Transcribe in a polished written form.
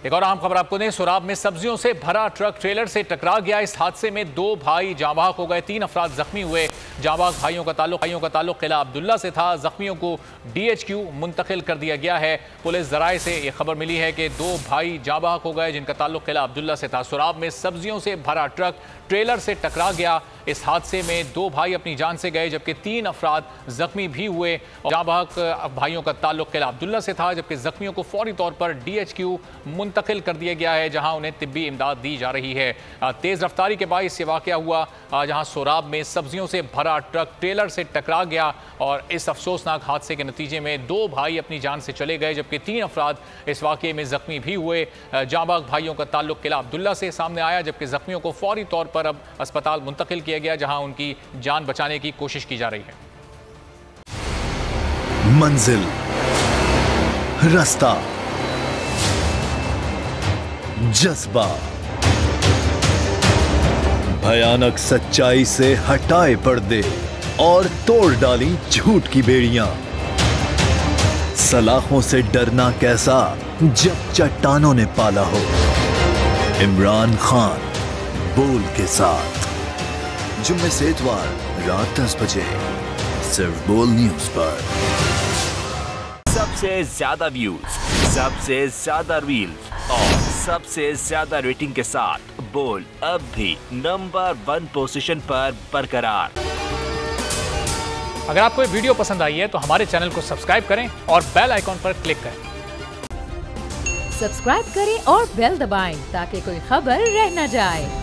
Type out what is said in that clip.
एक और अहम खबर आपको दें, सोराब में सब्जियों से भरा ट्रक ट्रेलर से टकरा गया। इस हादसे में 2 भाई जाँ बहक हो गए, 3 अफराद जख्मी हुए। जाँ बहक भाइयों का ताल्लुक किला अब्दुल्ला से था। जख्मियों को DHQ मुंतकिल कर दिया गया है। पुलिस जराए से यह खबर मिली है कि 2 भाई जाँ बहक हो गए जिनका ताल्लुक किला अब्दुल्ला से था। सोराब में सब्जियों से भरा ट्रक ट्रेलर से टकरा गया। इस हादसे में 2 भाई अपनी जान से गए जबकि 3 अफराद जख्मी भी हुए। जाँ बहक भाइयों का ताल्लुक किला अब्दुल्ला से था जबकि जख्मियों को फौरी तौर पर DHQ मुंतकिल कर दिया गया है जहां उन्हें तिब्बी इमदाद दी जा रही है। तेज रफ्तारी के बायस ये वाकया हुआ जहां सोराब में सब्जियों से भरा ट्रक ट्रेलर से टकरा गया और इस अफसोसनाक हादसे के नतीजे में 2 भाई अपनी जान से चले गए जबकि 3 अफराद इस वाकये में जख्मी भी हुए। जाँ बहक भाइयों का ताल्लुक किला अब्दुल्ला से सामने आया जबकि जख्मियों को फौरी तौर पर अब अस्पताल मुंतकिल किया गया जहां उनकी जान बचाने की कोशिश की जा रही है। मंजिल, रास्ता, जज्बा, भयानक सच्चाई से हटाए पर्दे और तोड़ डाली झूठ की बेड़ियां। सलाखों से डरना कैसा जब चट्टानों ने पाला हो। इमरान खान बोल के साथ जुम्मे से इतवार रात 10 बजे सिर्फ बोल न्यूज पर। सबसे ज्यादा व्यूज, सबसे ज्यादा रील्स और सबसे ज्यादा रेटिंग के साथ बोल अब भी नंबर 1 पोजीशन पर बरकरार। अगर आपको ये वीडियो पसंद आई है तो हमारे चैनल को सब्सक्राइब करें और बेल आइकॉन पर क्लिक करें। सब्सक्राइब करें और बेल दबाएं ताकि कोई खबर रह न जाए।